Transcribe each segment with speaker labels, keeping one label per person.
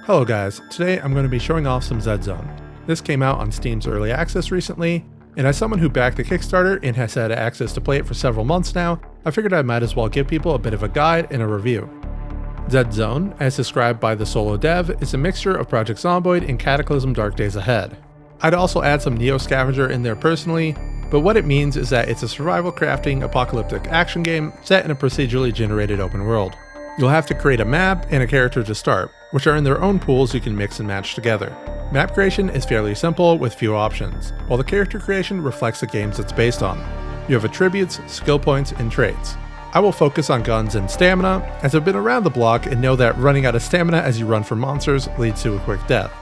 Speaker 1: Hello guys, today I'm going to be showing off some Zed Zone. This came out on Steam's Early Access recently, and as someone who backed the Kickstarter and has had access to play it for several months now, I figured I might as well give people a bit of a guide and a review. Zed Zone, as described by the solo dev, is a mixture of Project Zomboid and Cataclysm Dark Days Ahead. I'd also add some Neo Scavenger in there personally, but what it means is that it's a survival crafting apocalyptic action game set in a procedurally generated open world. You'll have to create a map and a character to start, which are in their own pools you can mix and match together. Map creation is fairly simple with few options, while the character creation reflects the games it's based on. You have attributes, skill points, and traits. I will focus on guns and stamina, as I've been around the block and know that running out of stamina as you run from monsters leads to a quick death.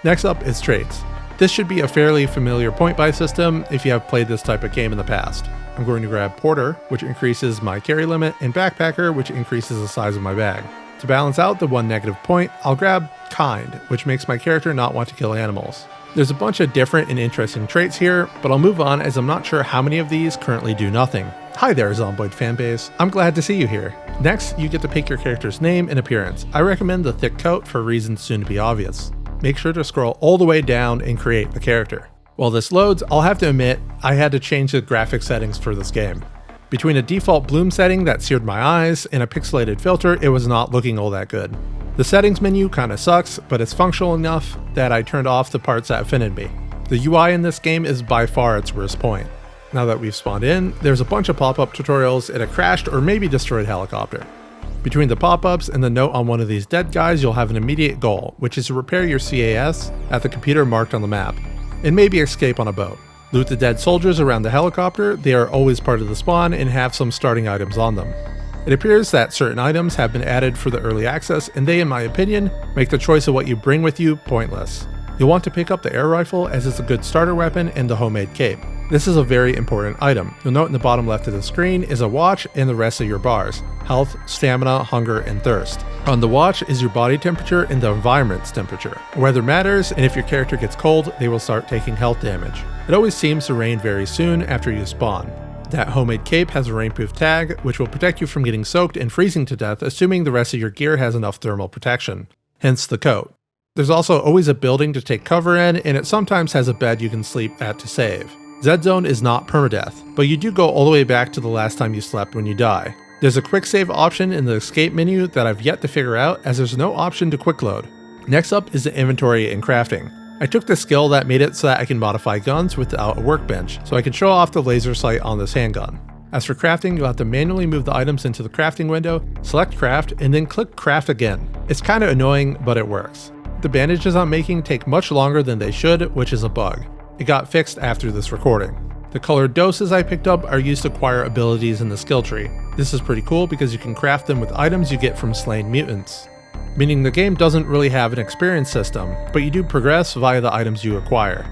Speaker 1: Next up is traits. This should be a fairly familiar point buy system if you have played this type of game in the past. I'm going to grab Porter, which increases my carry limit, and Backpacker, which increases the size of my bag. To balance out the one negative point, I'll grab Kind, which makes my character not want to kill animals. There's a bunch of different and interesting traits here, but I'll move on as I'm not sure how many of these currently do nothing. Hi there, Zomboid fanbase. I'm glad to see you here. Next, you get to pick your character's name and appearance. I recommend the thick coat for reasons soon to be obvious. Make sure to scroll all the way down and create the character. While this loads, I'll have to admit, I had to change the graphic settings for this game. Between a default bloom setting that seared my eyes and a pixelated filter, it was not looking all that good. The settings menu kinda sucks, but it's functional enough that I turned off the parts that offended me. The UI in this game is by far its worst point. Now that we've spawned in, there's a bunch of pop-up tutorials in a crashed or maybe destroyed helicopter. Between the pop-ups and the note on one of these dead guys, you'll have an immediate goal, which is to repair your CAS at the computer marked on the map, and maybe escape on a boat. Loot the dead soldiers around the helicopter. They are always part of the spawn and have some starting items on them. It appears that certain items have been added for the early access, and they, in my opinion, make the choice of what you bring with you pointless. You'll want to pick up the air rifle as it's a good starter weapon and the homemade cape. This is a very important item. You'll note in the bottom left of the screen is a watch and the rest of your bars: health, stamina, hunger, and thirst. On the watch is your body temperature and the environment's temperature. Weather matters, and if your character gets cold, they will start taking health damage. It always seems to rain very soon after you spawn. That homemade cape has a rainproof tag, which will protect you from getting soaked and freezing to death, assuming the rest of your gear has enough thermal protection. Hence the coat. There's also always a building to take cover in, and it sometimes has a bed you can sleep at to save. Zed Zone is not permadeath, but you do go all the way back to the last time you slept when you die. There's a quick save option in the escape menu that I've yet to figure out, as there's no option to quick load. Next up is the inventory and crafting. I took the skill that made it so that I can modify guns without a workbench, so I can show off the laser sight on this handgun. As for crafting, you'll have to manually move the items into the crafting window, select craft, and then click craft again. It's kinda annoying, but it works. The bandages I'm making take much longer than they should, which is a bug. It got fixed after this recording. The colored doses I picked up are used to acquire abilities in the skill tree. This is pretty cool because you can craft them with items you get from slain mutants. Meaning the game doesn't really have an experience system, but you do progress via the items you acquire.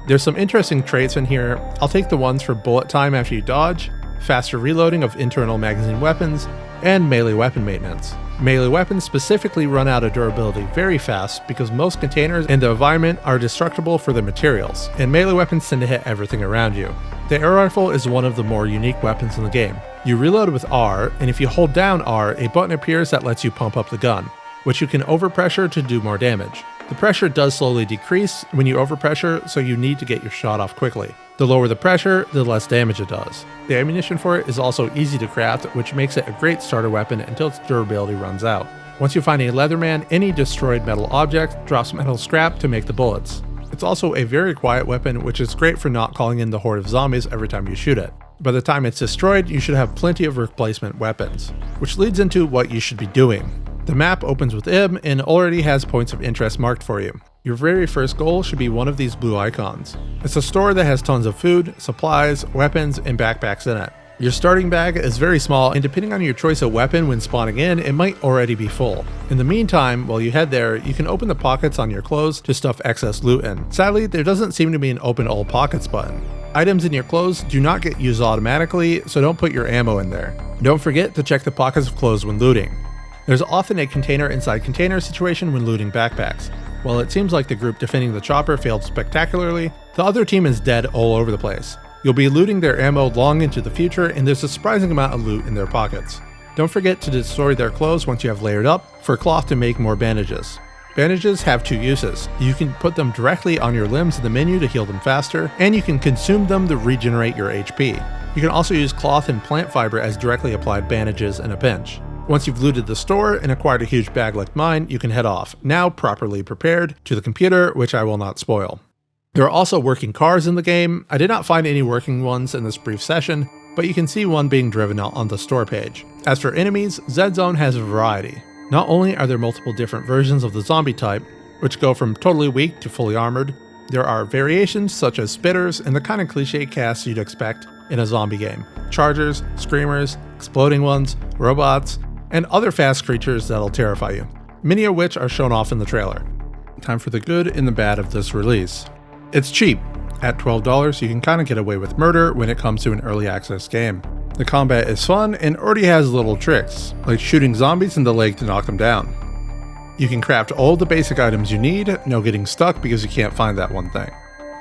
Speaker 1: There's some interesting traits in here. I'll take the ones for bullet time after you dodge, faster reloading of internal magazine weapons, and melee weapon maintenance. Melee weapons specifically run out of durability very fast because most containers and the environment are destructible for their materials, and melee weapons tend to hit everything around you. The air rifle is one of the more unique weapons in the game. You reload with R, and if you hold down R, a button appears that lets you pump up the gun, which you can overpressure to do more damage. The pressure does slowly decrease when you overpressure, so you need to get your shot off quickly. The lower the pressure, the less damage it does. The ammunition for it is also easy to craft, which makes it a great starter weapon until its durability runs out. Once you find a Leatherman, any destroyed metal object drops metal scrap to make the bullets. It's also a very quiet weapon, which is great for not calling in the horde of zombies every time you shoot it. By the time it's destroyed, you should have plenty of replacement weapons, which leads into what you should be doing. The map opens with IB and already has points of interest marked for you. Your very first goal should be one of these blue icons. It's a store that has tons of food, supplies, weapons, and backpacks in it. Your starting bag is very small, and depending on your choice of weapon when spawning in, it might already be full. In the meantime, while you head there, you can open the pockets on your clothes to stuff excess loot in. Sadly, there doesn't seem to be an open all pockets button. Items in your clothes do not get used automatically, so don't put your ammo in there. Don't forget to check the pockets of clothes when looting. There's often a container inside container situation when looting backpacks. While it seems like the group defending the chopper failed spectacularly, the other team is dead all over the place. You'll be looting their ammo long into the future, and there's a surprising amount of loot in their pockets. Don't forget to destroy their clothes once you have layered up for cloth to make more bandages. Bandages have two uses. You can put them directly on your limbs in the menu to heal them faster, and you can consume them to regenerate your HP. You can also use cloth and plant fiber as directly applied bandages in a pinch. Once you've looted the store and acquired a huge bag like mine, you can head off, now properly prepared, to the computer, which I will not spoil. There are also working cars in the game. I did not find any working ones in this brief session, but you can see one being driven out on the store page. As for enemies, Zed Zone has a variety. Not only are there multiple different versions of the zombie type, which go from totally weak to fully armored, there are variations such as spitters and the kind of cliche casts you'd expect in a zombie game. Chargers, screamers, exploding ones, robots, and other fast creatures that'll terrify you, many of which are shown off in the trailer. Time for the good and the bad of this release. It's cheap. At $12, you can kinda get away with murder when it comes to an early access game. The combat is fun and already has little tricks, like shooting zombies in the leg to knock them down. You can craft all the basic items you need, no getting stuck because you can't find that one thing.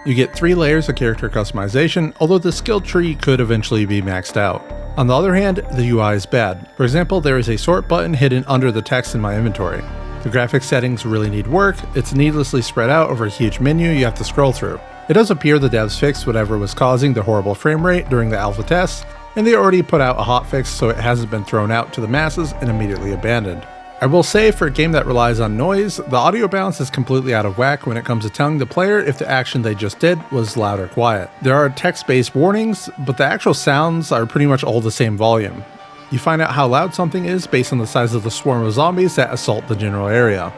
Speaker 1: You get 3 layers of character customization, although the skill tree could eventually be maxed out. On the other hand, the UI is bad. For example, there is a sort button hidden under the text in my inventory. The graphics settings really need work. It's needlessly spread out over a huge menu you have to scroll through. It does appear the devs fixed whatever was causing the horrible frame rate during the alpha tests, and they already put out a hotfix so it hasn't been thrown out to the masses and immediately abandoned. I will say, for a game that relies on noise, the audio balance is completely out of whack when it comes to telling the player if the action they just did was loud or quiet. There are text-based warnings, but the actual sounds are pretty much all the same volume. You find out how loud something is based on the size of the swarm of zombies that assault the general area.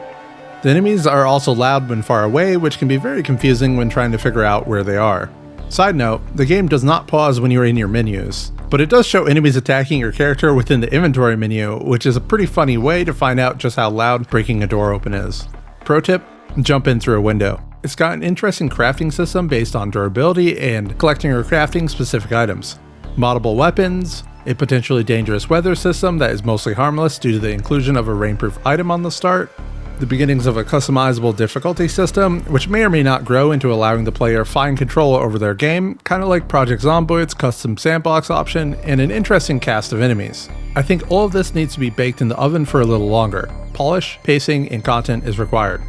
Speaker 1: The enemies are also loud when far away, which can be very confusing when trying to figure out where they are. Side note, the game does not pause when you're in your menus, but it does show enemies attacking your character within the inventory menu, which is a pretty funny way to find out just how loud breaking a door open is. Pro tip, jump in through a window. It's got an interesting crafting system based on durability and collecting or crafting specific items. Moddable weapons, a potentially dangerous weather system that is mostly harmless due to the inclusion of a rainproof item on the start, the beginnings of a customizable difficulty system, which may or may not grow into allowing the player fine control over their game, kinda like Project Zomboid's custom sandbox option, and an interesting cast of enemies. I think all of this needs to be baked in the oven for a little longer. Polish, pacing, and content is required.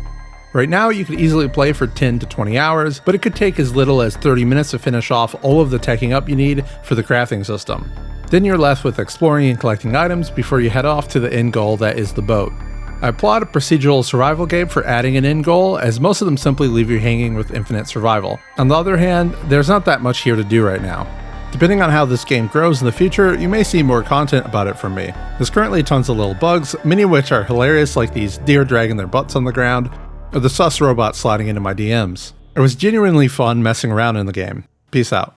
Speaker 1: Right now, you could easily play for 10 to 20 hours, but it could take as little as 30 minutes to finish off all of the teching up you need for the crafting system. Then you're left with exploring and collecting items before you head off to the end goal that is the boat. I applaud a procedural survival game for adding an end goal, as most of them simply leave you hanging with infinite survival. On the other hand, there's not that much here to do right now. Depending on how this game grows in the future, you may see more content about it from me. There's currently tons of little bugs, many of which are hilarious, like these deer dragging their butts on the ground, or the sus robot sliding into my DMs. It was genuinely fun messing around in the game. Peace out.